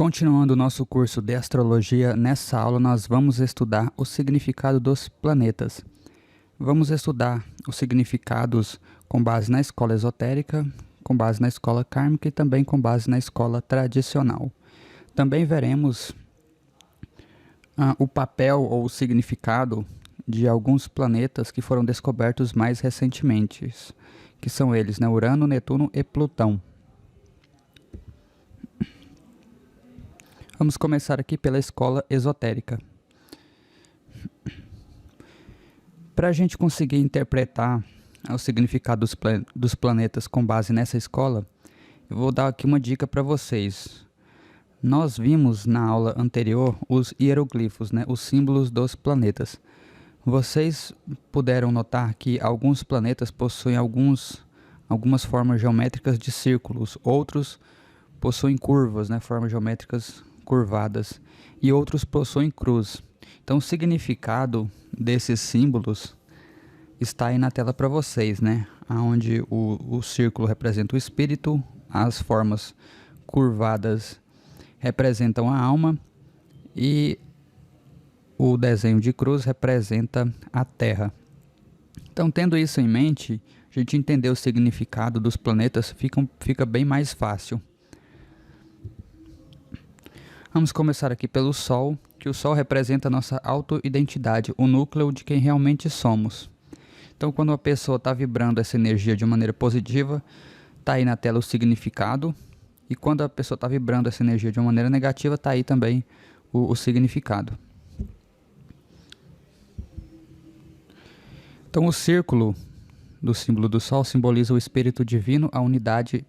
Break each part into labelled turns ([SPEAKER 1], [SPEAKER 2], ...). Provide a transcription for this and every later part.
[SPEAKER 1] Continuando o nosso curso de astrologia, nessa aula nós vamos estudar o significado dos planetas. Vamos estudar os significados com base na escola esotérica, com base na escola kármica e também com base na escola tradicional. Também veremos o papel ou o significado de alguns planetas que foram descobertos mais recentemente, que são eles, né? Urano, Netuno e Plutão. Vamos começar aqui pela escola esotérica. Para a gente conseguir interpretar o significado dos planetas com base nessa escola, eu vou dar aqui uma dica para vocês. Nós vimos na aula anterior os hieroglifos, né, os símbolos dos planetas. Vocês puderam notar que alguns planetas possuem algumas formas geométricas de círculos, outros possuem curvas, né, formas geométricas curvadas, e outros possuem cruz. Então o significado desses símbolos está aí na tela para vocês, né? Onde o círculo representa o espírito, as formas curvadas representam a alma e o desenho de cruz representa a terra. Então, tendo isso em mente, a gente entender o significado dos planetas fica bem mais fácil. Vamos começar aqui pelo Sol, que o Sol representa a nossa autoidentidade, o núcleo de quem realmente somos. Então, quando uma pessoa está vibrando essa energia de maneira positiva, está aí na tela o significado. E quando a pessoa está vibrando essa energia de uma maneira negativa, está aí também o significado. Então, o círculo do símbolo do Sol simboliza o espírito divino, a unidade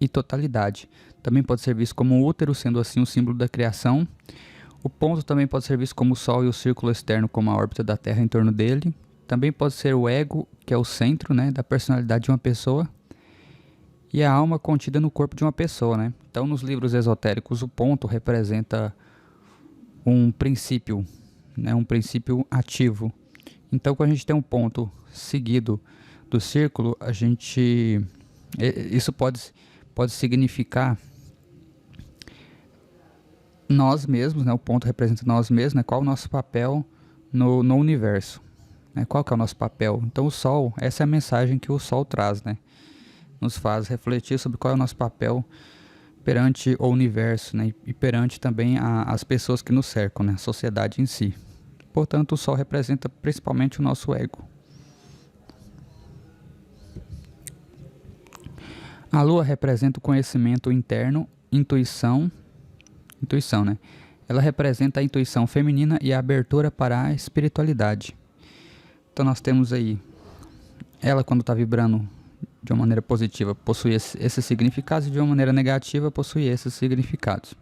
[SPEAKER 1] e totalidade. Também pode ser visto como um útero, sendo assim o símbolo da criação. O ponto também pode ser visto como o Sol e o círculo externo como a órbita da Terra em torno dele. Também pode ser o ego, que é o centro, né, da personalidade de uma pessoa. E a alma contida no corpo de uma pessoa, né? Então, nos livros esotéricos, o ponto representa um princípio, né, um princípio ativo. Então, quando a gente tem um ponto seguido do círculo, isso pode significar nós mesmos, né? O ponto representa nós mesmos, né? Qual o nosso papel no universo, né? Qual que é o nosso papel? Então o Sol, essa é a mensagem que o Sol traz, né? Nos faz refletir sobre qual é o nosso papel perante o universo, né? E perante também as pessoas que nos cercam, né? A sociedade em si. Portanto, o Sol representa principalmente o nosso ego. A Lua representa o conhecimento interno, intuição, né? Ela representa a intuição feminina e a abertura para a espiritualidade. Então nós temos aí, ela quando está vibrando de uma maneira positiva possui esses significados e de uma maneira negativa possui esses significados.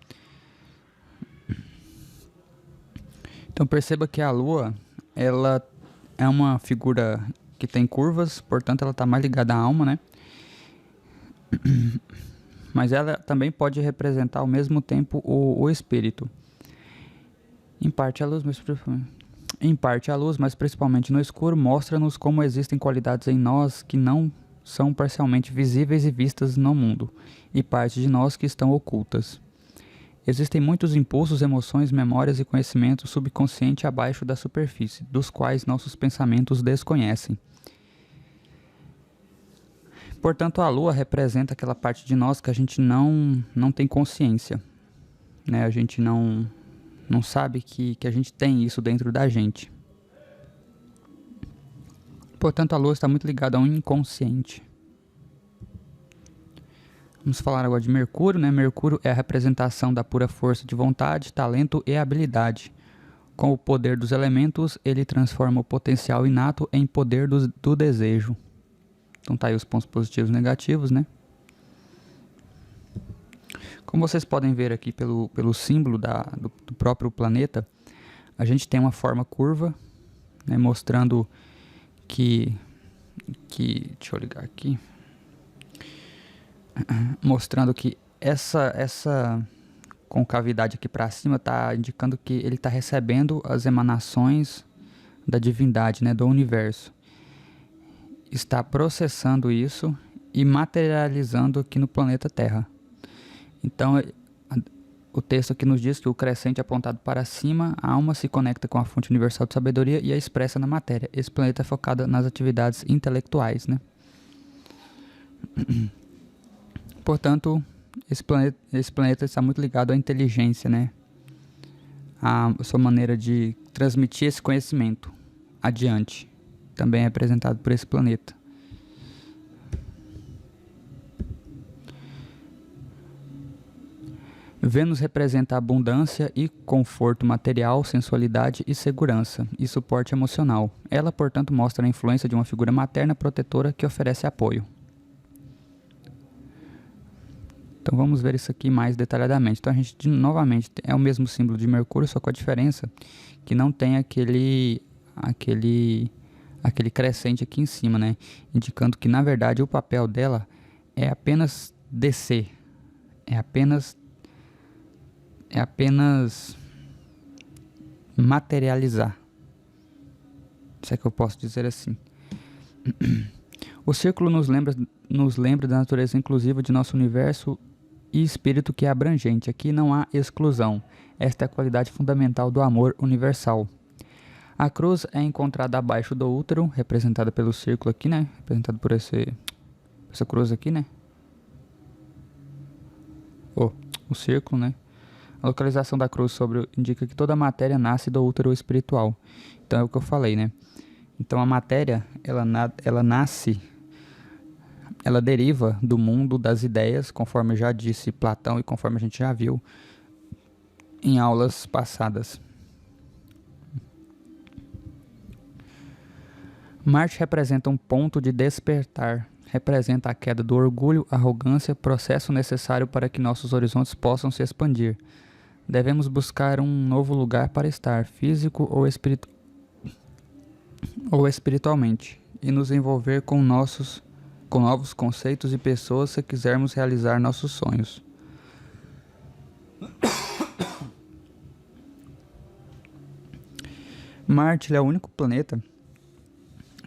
[SPEAKER 1] Então perceba que a Lua, ela é uma figura que tem curvas, portanto ela está mais ligada à alma, né? Mas ela também pode representar ao mesmo tempo o espírito. Em parte a luz, mas principalmente no escuro, mostra-nos como existem qualidades em nós que não são parcialmente visíveis e vistas no mundo, e partes de nós que estão ocultas. Existem muitos impulsos, emoções, memórias e conhecimentos subconsciente abaixo da superfície, dos quais nossos pensamentos desconhecem. Portanto, a Lua representa aquela parte de nós que a gente não tem consciência, né? A gente não sabe que a gente tem isso dentro da gente. Portanto, a Lua está muito ligada ao inconsciente. Vamos falar agora de Mercúrio, né? Mercúrio é a representação da pura força de vontade, talento e habilidade. Com o poder dos elementos, ele transforma o potencial inato em poder do desejo. Então tá aí os pontos positivos e negativos, né? Como vocês podem ver aqui pelo símbolo do próprio planeta, a gente tem uma forma curva, né, mostrando deixa eu ligar aqui. Mostrando que essa concavidade aqui para cima está indicando que ele está recebendo as emanações da divindade, né, do universo. Está processando isso e materializando aqui no planeta Terra. Então, o texto aqui nos diz que o crescente apontado para cima, a alma se conecta com a fonte universal de sabedoria e a expressa na matéria. Esse planeta é focado nas atividades intelectuais, né? Portanto, esse planeta está muito ligado à inteligência, né? A sua maneira de transmitir esse conhecimento adiante também é representado por esse planeta. Vênus representa abundância e conforto material, sensualidade e segurança e suporte emocional. Ela, portanto, mostra a influência de uma figura materna protetora que oferece apoio. Então vamos ver isso aqui mais detalhadamente. Então a gente, novamente, é o mesmo símbolo de Mercúrio, só com a diferença que não tem aquele crescente aqui em cima, né? Indicando que, na verdade, o papel dela é apenas descer. É apenas materializar. Se é que eu posso dizer assim. O círculo nos lembra da natureza inclusiva de nosso universo e espírito que é abrangente. Aqui não há exclusão. Esta é a qualidade fundamental do amor universal. A cruz é encontrada abaixo do útero, representada pelo círculo aqui, né? Representado por essa cruz aqui, né? O círculo, né? A localização da cruz indica que toda a matéria nasce do útero espiritual. Então é o que eu falei, né? Então a matéria, ela deriva do mundo das ideias, conforme já disse Platão e conforme a gente já viu em aulas passadas. Marte representa um ponto de despertar. Representa a queda do orgulho, arrogância, processo necessário para que nossos horizontes possam se expandir. Devemos buscar um novo lugar para estar, físico ou espiritualmente, e nos envolver com novos conceitos e pessoas se quisermos realizar nossos sonhos. Marte é o único planeta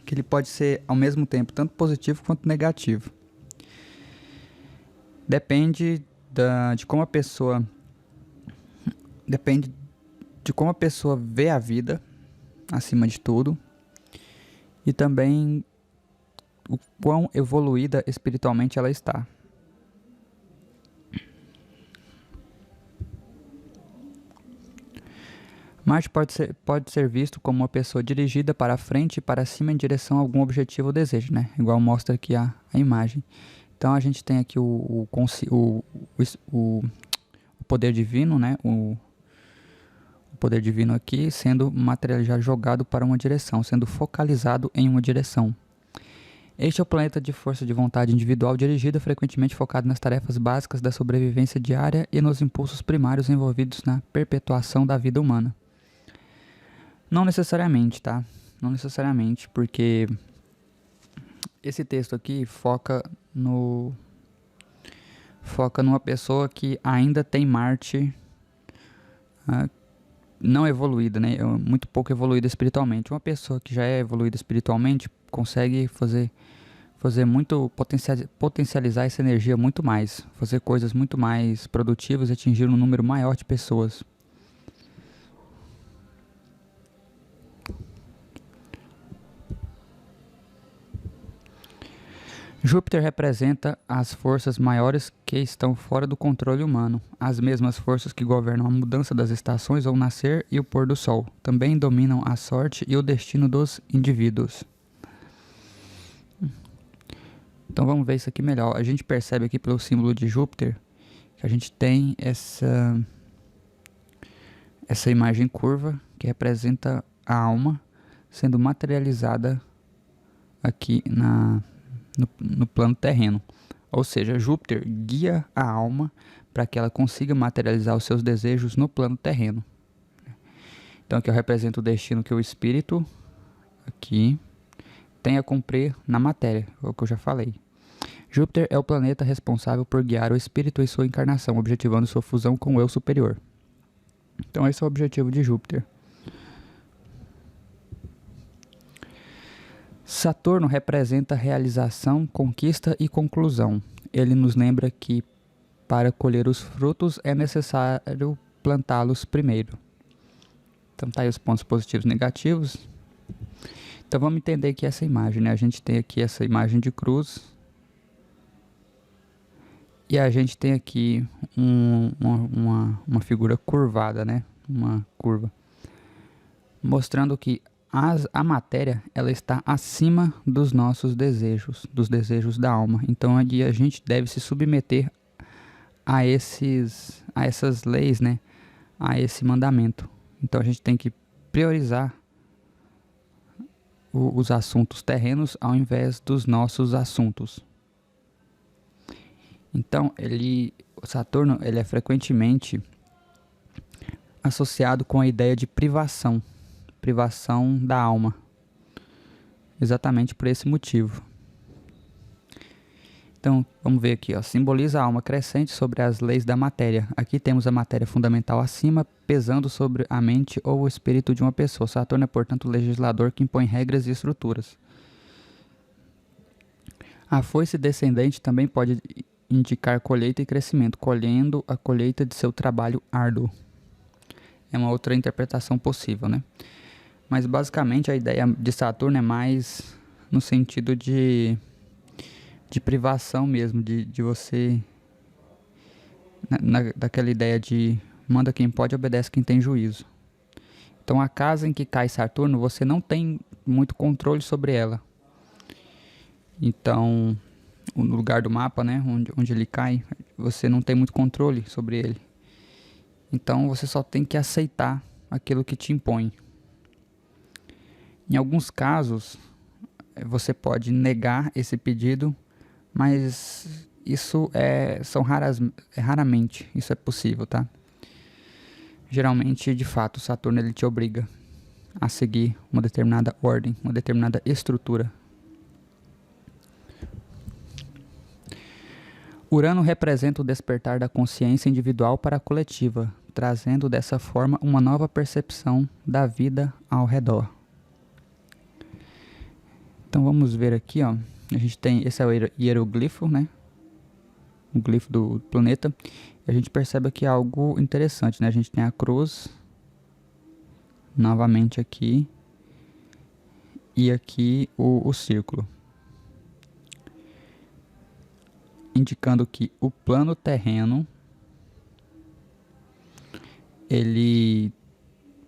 [SPEAKER 1] que ele pode ser ao mesmo tempo tanto positivo quanto negativo. Depende de como a pessoa vê a vida, acima de tudo, e também o quão evoluída espiritualmente ela está. Marte pode ser visto como uma pessoa dirigida para frente e para cima em direção a algum objetivo ou desejo, né? Igual mostra aqui a imagem. Então a gente tem aqui o poder divino, né? O poder divino aqui sendo materializado, jogado para uma direção, sendo focalizado em uma direção. Este é o planeta de força de vontade individual dirigida, frequentemente focado nas tarefas básicas da sobrevivência diária e nos impulsos primários envolvidos na perpetuação da vida humana. Não necessariamente, tá? Não necessariamente, porque esse texto aqui foca numa pessoa que ainda tem Marte não evoluída, né? Muito pouco evoluída espiritualmente. Uma pessoa que já é evoluída espiritualmente consegue fazer muito, potencializar essa energia muito mais, fazer coisas muito mais produtivas e atingir um número maior de pessoas. Júpiter representa as forças maiores que estão fora do controle humano, as mesmas forças que governam a mudança das estações ou nascer e o pôr do sol. Também dominam a sorte e o destino dos indivíduos. Então vamos ver isso aqui melhor. A gente percebe aqui pelo símbolo de Júpiter que a gente tem essa imagem curva que representa a alma sendo materializada aqui no plano terreno. Ou seja, Júpiter guia a alma para que ela consiga materializar os seus desejos no plano terreno. Então aqui eu represento o destino que o espírito aqui tem a cumprir na matéria, é o que eu já falei. Júpiter é o planeta responsável por guiar o espírito em sua encarnação, objetivando sua fusão com o eu superior. Então esse é o objetivo de Júpiter. Saturno representa realização, conquista e conclusão. Ele nos lembra que para colher os frutos é necessário plantá-los primeiro. Então tá aí os pontos positivos e negativos. Então vamos entender aqui essa imagem, né? A gente tem aqui essa imagem de cruz. E a gente tem aqui uma figura curvada, né? Uma curva. Mostrando que a matéria, ela está acima dos nossos desejos, dos desejos da alma. Então ali a gente deve se submeter a essas leis, né? A esse mandamento. Então a gente tem que priorizar os assuntos terrenos ao invés dos nossos assuntos. Então, o Saturno ele é frequentemente associado com a ideia de privação da alma, exatamente por esse motivo. Então, vamos ver aqui, ó, simboliza a alma crescente sobre as leis da matéria. Aqui temos a matéria fundamental acima, pesando sobre a mente ou o espírito de uma pessoa. Saturno é, portanto, o legislador que impõe regras e estruturas. A foice descendente também pode indicar colheita e crescimento, colhendo a colheita de seu trabalho árduo. É uma outra interpretação possível, né? Mas basicamente a ideia de Saturno é mais no sentido de privação mesmo, de você... daquela ideia de manda quem pode, obedece quem tem juízo. Então a casa em que cai Saturno, você não tem muito controle sobre ela. Então, no lugar do mapa, né, onde ele cai, você não tem muito controle sobre ele. Então você só tem que aceitar aquilo que te impõe. Em alguns casos, você pode negar esse pedido, mas isso raramente isso é possível, tá? Geralmente, de fato, Saturno ele te obriga a seguir uma determinada ordem, uma determinada estrutura. Urano representa o despertar da consciência individual para a coletiva, trazendo dessa forma uma nova percepção da vida ao redor. Então vamos ver aqui, ó. A gente tem, esse é o hieroglifo, né? O glifo do planeta. E a gente percebe aqui algo interessante, né? A gente tem a cruz, novamente aqui, e aqui o círculo. Indicando que o plano terreno ele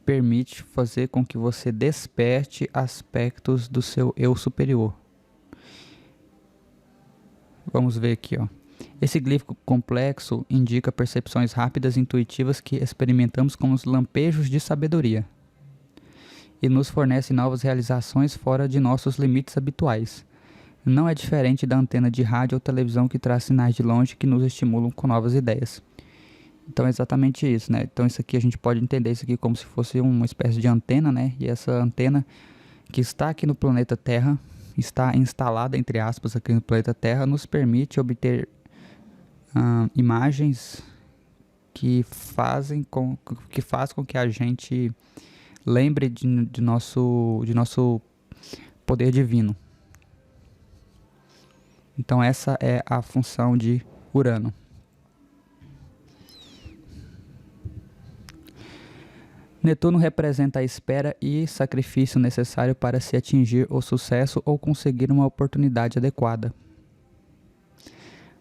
[SPEAKER 1] permite fazer com que você desperte aspectos do seu eu superior. Vamos ver aqui, ó. Esse glifo complexo indica percepções rápidas e intuitivas que experimentamos como os lampejos de sabedoria e nos fornece novas realizações fora de nossos limites habituais. Não é diferente da antena de rádio ou televisão que traz sinais de longe que nos estimulam com novas ideias. Então é exatamente isso, né? Então isso aqui a gente pode entender isso aqui como se fosse uma espécie de antena, né? E essa antena que está aqui no planeta Terra, está instalada, entre aspas, aqui no planeta Terra, nos permite obter imagens que faz com que a gente lembre de nosso poder divino. Então essa é a função de Urano. Netuno representa a espera e sacrifício necessário para se atingir o sucesso ou conseguir uma oportunidade adequada.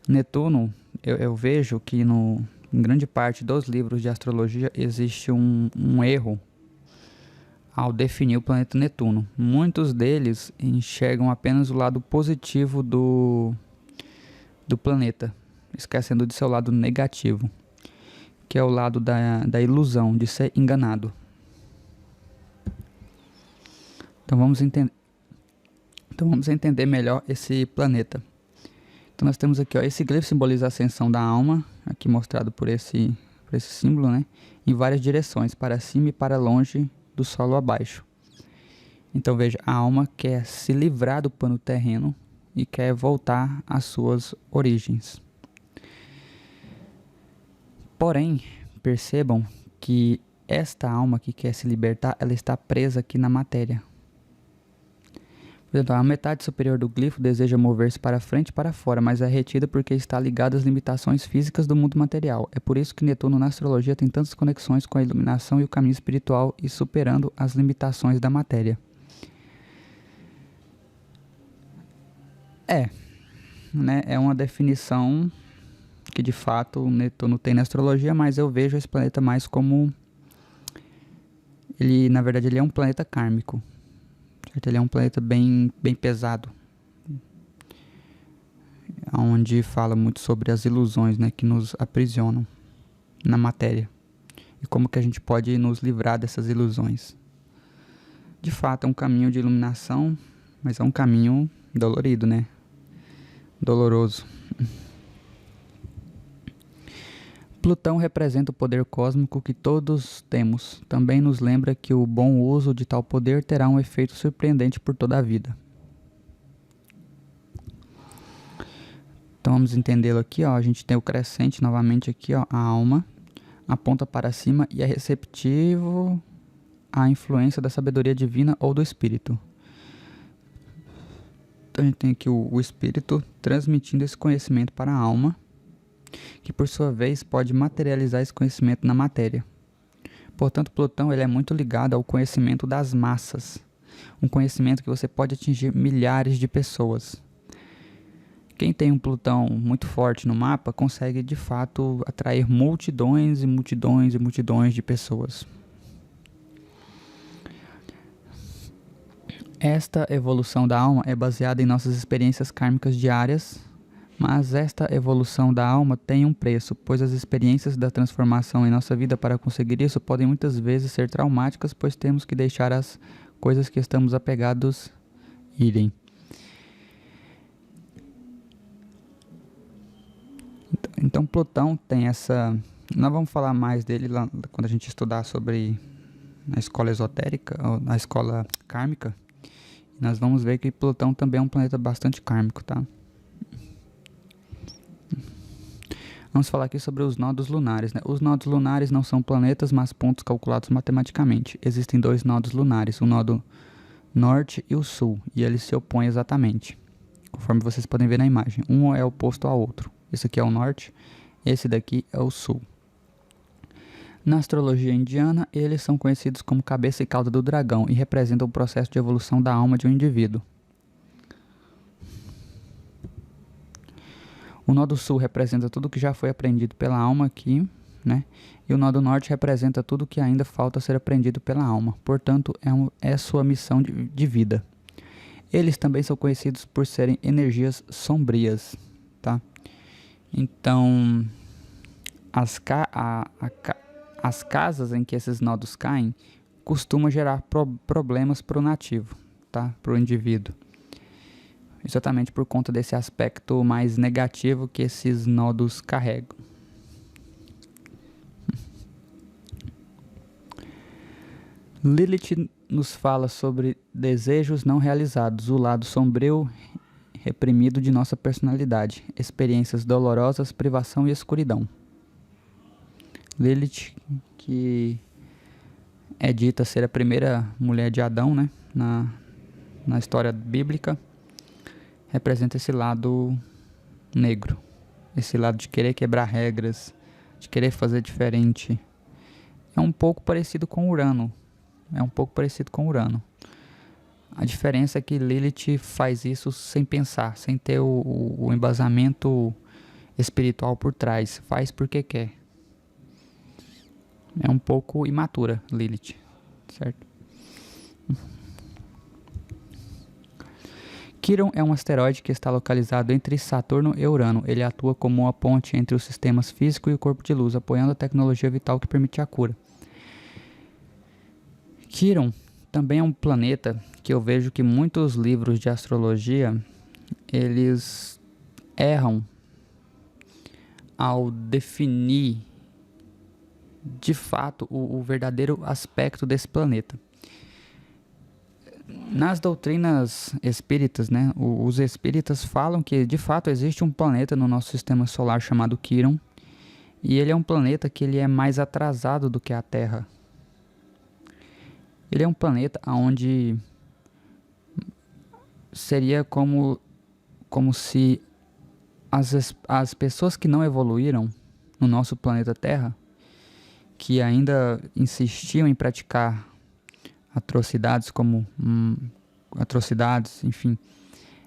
[SPEAKER 1] Netuno, eu vejo que em grande parte dos livros de astrologia existe um erro ao definir o planeta Netuno. Muitos deles enxergam apenas o lado positivo do planeta, esquecendo de seu lado negativo, que é o lado da ilusão, de ser enganado. Então vamos entender melhor esse planeta. Então nós temos aqui, ó, esse glifo simboliza a ascensão da alma, aqui mostrado por esse símbolo, né, em várias direções, para cima e para longe do solo abaixo. Então veja, a alma quer se livrar do plano terreno e quer voltar às suas origens. Porém, percebam que esta alma que quer se libertar, ela está presa aqui na matéria. Por exemplo, a metade superior do glifo deseja mover-se para frente e para fora, mas é retida porque está ligada às limitações físicas do mundo material. É por isso que Netuno na astrologia tem tantas conexões com a iluminação e o caminho espiritual e superando as limitações da matéria. Né? É uma definição que de fato o Netuno tem na astrologia, mas eu vejo esse planeta mais como na verdade, ele é um planeta kármico. Certo? Ele é um planeta bem pesado, onde fala muito sobre as ilusões, né, que nos aprisionam na matéria e como que a gente pode nos livrar dessas ilusões. De fato, é um caminho de iluminação, mas é um caminho dolorido, né? Doloroso. Plutão representa o poder cósmico que todos temos. Também nos lembra que o bom uso de tal poder terá um efeito surpreendente por toda a vida. Então vamos entendê-lo aqui, ó. A gente tem o crescente novamente aqui, ó, a alma aponta para cima e é receptivo à influência da sabedoria divina ou do espírito. Então a gente tem aqui o espírito transmitindo esse conhecimento para a alma, que por sua vez pode materializar esse conhecimento na matéria. Portanto, Plutão ele é muito ligado ao conhecimento das massas, um conhecimento que você pode atingir milhares de pessoas. Quem tem um Plutão muito forte no mapa consegue de fato atrair multidões e multidões e multidões de pessoas. Esta evolução da alma é baseada em nossas experiências kármicas diárias, mas esta evolução da alma tem um preço, pois as experiências da transformação em nossa vida para conseguir isso podem muitas vezes ser traumáticas, pois temos que deixar as coisas que estamos apegados irem. Então Plutão tem essa... Nós vamos falar mais dele lá, quando a gente estudar sobre a escola esotérica, ou a escola kármica. Nós vamos ver que Plutão também é um planeta bastante kármico, tá? Vamos falar aqui sobre os nodos lunares, né? Os nodos lunares não são planetas, mas pontos calculados matematicamente. Existem dois nodos lunares, o nodo norte e o sul, e eles se opõem exatamente, conforme vocês podem ver na imagem. Um é oposto ao outro. Esse aqui é o norte, esse daqui é o sul. Na astrologia indiana, eles são conhecidos como cabeça e cauda do dragão e representam o processo de evolução da alma de um indivíduo. O nodo sul representa tudo que já foi aprendido pela alma aqui, né? E o nodo norte representa tudo que ainda falta ser aprendido pela alma. Portanto, é sua missão de vida. Eles também são conhecidos por serem energias sombrias, tá? Então, as casas em que esses nodos caem costumam gerar problemas para o nativo, tá? Para o indivíduo. Exatamente por conta desse aspecto mais negativo que esses nodos carregam. Lilith nos fala sobre desejos não realizados, o lado sombrio reprimido de nossa personalidade, experiências dolorosas, privação e escuridão. Lilith, que é dita ser a primeira mulher de Adão, né, na história bíblica, representa esse lado negro, esse lado de querer quebrar regras, de querer fazer diferente. É um pouco parecido com Urano. A diferença é que Lilith faz isso sem pensar, sem ter o embasamento espiritual por trás. Faz porque quer. É um pouco imatura, Lilith, certo? Quiron é um asteroide que está localizado entre Saturno e Urano. Ele atua como uma ponte entre os sistemas físico e o corpo de luz, apoiando a tecnologia vital que permite a cura. Quiron também é um planeta que eu vejo que muitos livros de astrologia, eles erram ao definir de fato o verdadeiro aspecto desse planeta. Nas doutrinas espíritas, né, os espíritas falam que de fato existe um planeta no nosso sistema solar chamado Quiron, e ele é um planeta que ele é mais atrasado do que a Terra. Ele é um planeta onde seria como se as pessoas que não evoluíram no nosso planeta Terra, que ainda insistiam em praticar atrocidades atrocidades, enfim,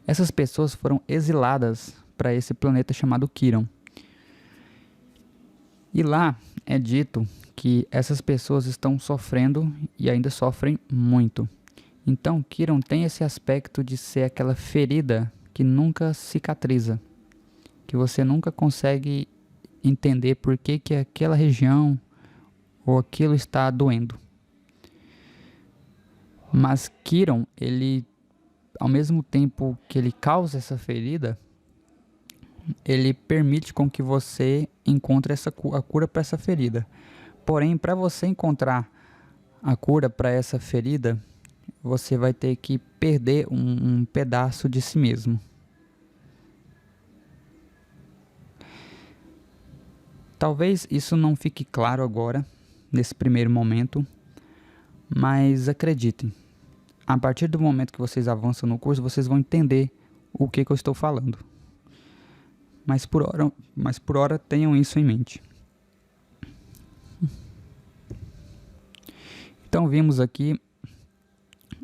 [SPEAKER 1] essas pessoas foram exiladas para esse planeta chamado Kiron. E lá é dito que essas pessoas estão sofrendo e ainda sofrem muito. Então, Kiron tem esse aspecto de ser aquela ferida que nunca cicatriza, que você nunca consegue entender por que aquela região ou aquilo está doendo. Mas Kiron, ele, ao mesmo tempo que ele causa essa ferida, ele permite com que você encontre a cura para essa ferida. Porém, para você encontrar a cura para essa ferida, você vai ter que perder um pedaço de si mesmo. Talvez isso não fique claro agora, nesse primeiro momento, mas acreditem, a partir do momento que vocês avançam no curso, vocês vão entender o que eu estou falando. Mas por hora tenham isso em mente. Então vimos aqui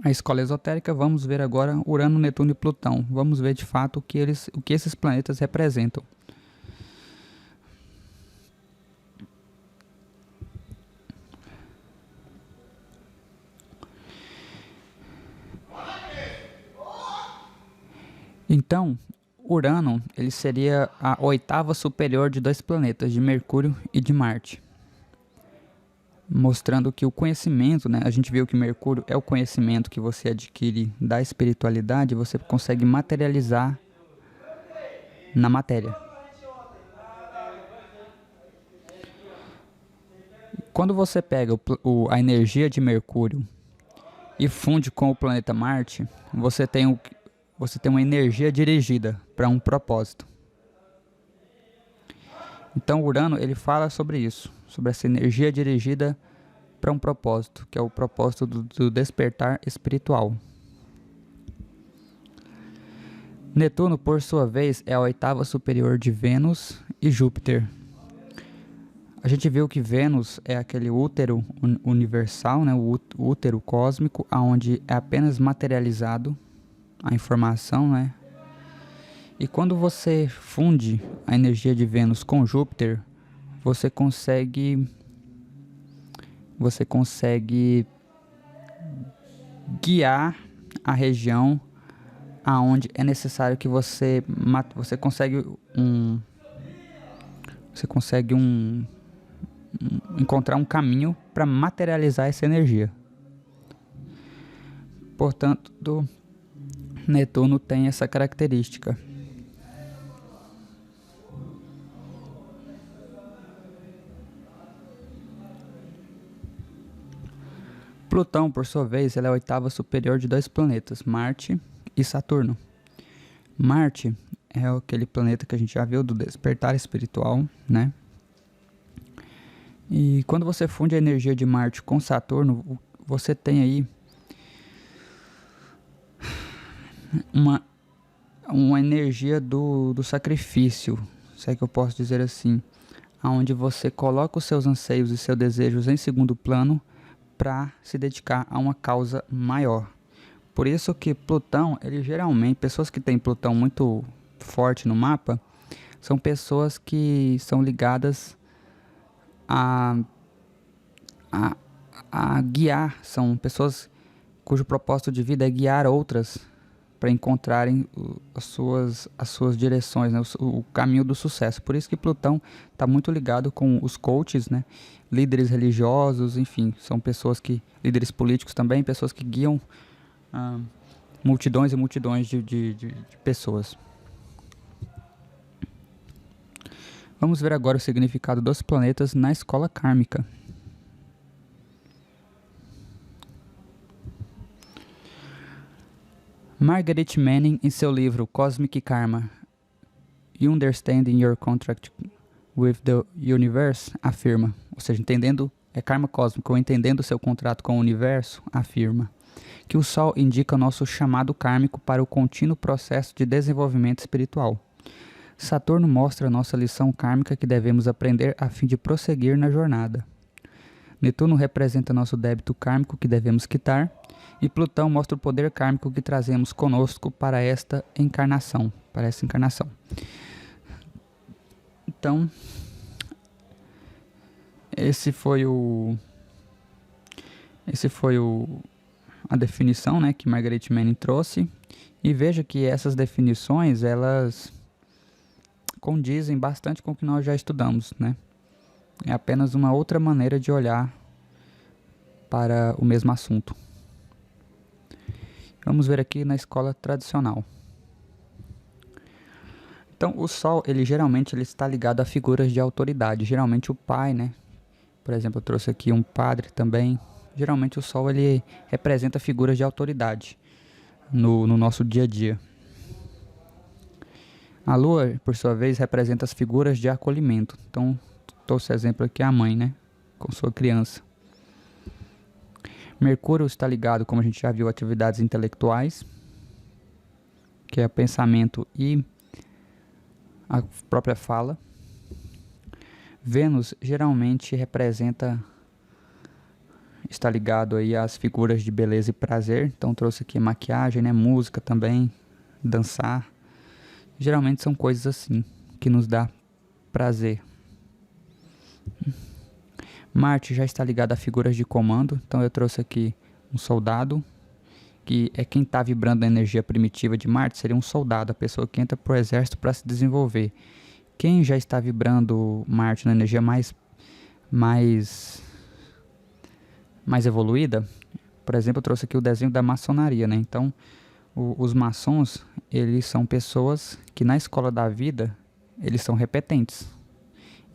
[SPEAKER 1] a escola esotérica, vamos ver agora Urano, Netuno e Plutão. Vamos ver de fato o que esses planetas representam. Então, Urano, ele seria a oitava superior de dois planetas, de Mercúrio e de Marte. Mostrando que o conhecimento, né, a gente viu que Mercúrio é o conhecimento que você adquire da espiritualidade, você consegue materializar na matéria. Quando você pega a energia de Mercúrio e funde com o planeta Marte, você tem uma energia dirigida para um propósito. Então Urano, ele fala sobre isso, sobre essa energia dirigida para um propósito, que é o propósito do despertar espiritual. Netuno, por sua vez, é a oitava superior de Vênus e Júpiter. A gente viu que Vênus é aquele útero universal, né, o útero cósmico, onde é apenas materializado a informação, né? E quando você funde a energia de Vênus com Júpiter, você consegue guiar a região aonde é necessário que você consegue encontrar um caminho para materializar essa energia. Portanto, Netuno tem essa característica. Plutão, por sua vez, ela é a oitava superior de dois planetas, Marte e Saturno. Marte é aquele planeta que a gente já viu do despertar espiritual, né? E quando você funde a energia de Marte com Saturno, você tem aí uma energia do sacrifício, se é que eu posso dizer assim, onde você coloca os seus anseios e seus desejos em segundo plano para se dedicar a uma causa maior. Por isso que Plutão, ele geralmente, pessoas que têm Plutão muito forte no mapa, são pessoas que são ligadas a guiar, são pessoas cujo propósito de vida é guiar outras para encontrarem as suas direções, né? O caminho do sucesso. Por isso que Plutão está muito ligado com os coaches, né? Líderes religiosos, enfim, são pessoas líderes políticos também, pessoas que guiam multidões e multidões de pessoas. Vamos ver agora o significado dos planetas na escola kármica. Margaret Manning, em seu livro Cosmic Karma, Understanding Your Contract with the Universe, afirma, ou seja, entendendo, karma cósmico, ou entendendo seu contrato com o universo, afirma: que o Sol indica nosso chamado kármico para o contínuo processo de desenvolvimento espiritual. Saturno mostra nossa lição kármica que devemos aprender a fim de prosseguir na jornada. Netuno representa nosso débito kármico que devemos quitar, e Plutão mostra o poder kármico que trazemos conosco para esta encarnação, Então, esse foi a definição, né, que Margaret Manning trouxe. E veja que essas definições, elas condizem bastante com o que nós já estudamos, né? É apenas uma outra maneira de olhar para o mesmo assunto. Vamos ver aqui na escola tradicional. Então, o Sol, geralmente está ligado a figuras de autoridade. Geralmente o pai, né? Por exemplo, eu trouxe aqui um padre também. Geralmente o Sol, ele representa figuras de autoridade no nosso dia a dia. A Lua, por sua vez, representa as figuras de acolhimento. Então, trouxe exemplo aqui a mãe, né? Com sua criança. Mercúrio está ligado, como a gente já viu, a atividades intelectuais, que é pensamento e a própria fala. Vênus geralmente está ligado aí às figuras de beleza e prazer. Então trouxe aqui maquiagem, né, música também, dançar. Geralmente são coisas assim que nos dá prazer. Marte já está ligado a figuras de comando. Então eu trouxe aqui um soldado, que é quem está vibrando a energia primitiva de Marte, seria um soldado, a pessoa que entra para o exército para se desenvolver. Quem já está vibrando Marte na energia mais evoluída, por exemplo, eu trouxe aqui o desenho da maçonaria, né? Então, os maçons, eles são pessoas que na escola da vida, eles são repetentes.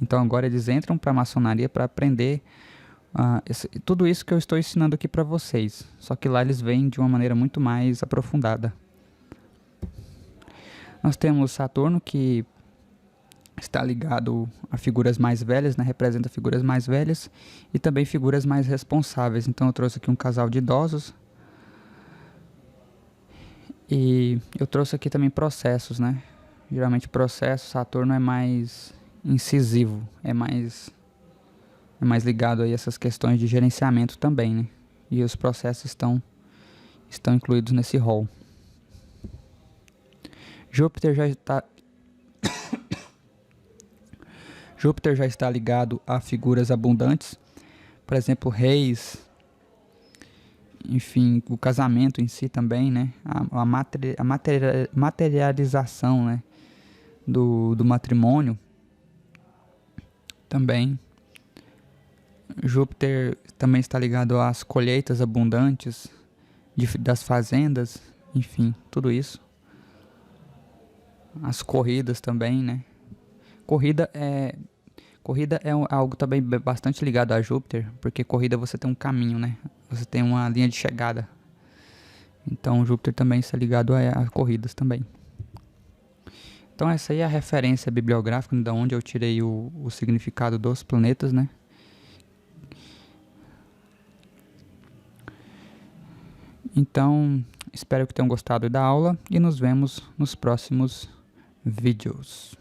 [SPEAKER 1] Então, agora eles entram para a maçonaria para aprender tudo isso que eu estou ensinando aqui para vocês. Só que lá eles vêm de uma maneira muito mais aprofundada. Nós temos Saturno, que está ligado a figuras mais velhas, né? Representa figuras mais velhas e também figuras mais responsáveis. Então eu trouxe aqui um casal de idosos. E eu trouxe aqui também processos, né? Geralmente processo, Saturno é mais incisivo, é mais ligado aí a essas questões de gerenciamento também, né? E os processos estão incluídos nesse rol. Júpiter já está ligado a figuras abundantes, por exemplo, reis, enfim, o casamento em si também, né? A materialização, né? do matrimônio também. Júpiter também está ligado às colheitas abundantes das fazendas, enfim, tudo isso. As corridas também, né? Corrida é algo também bastante ligado a Júpiter, porque corrida você tem um caminho, né? Você tem uma linha de chegada. Então Júpiter também está ligado a corridas também. Então essa aí é a referência bibliográfica, da onde eu tirei o significado dos planetas, né? Então, espero que tenham gostado da aula e nos vemos nos próximos vídeos.